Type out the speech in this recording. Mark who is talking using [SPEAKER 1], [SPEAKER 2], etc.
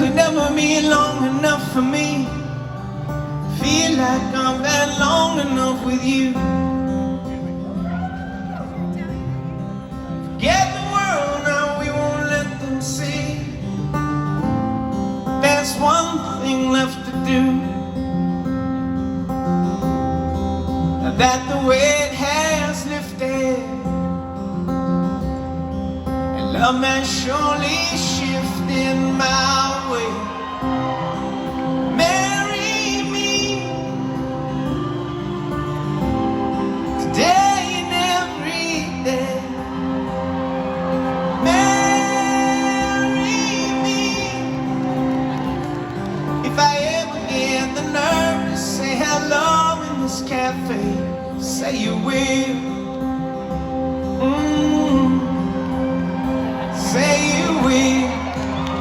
[SPEAKER 1] could never be long enough for me. Feel like I'm been long enough with you. Forget the world now, we won't let them see. There's one thing left to do, that the weight has lifted, and love has surely shifted my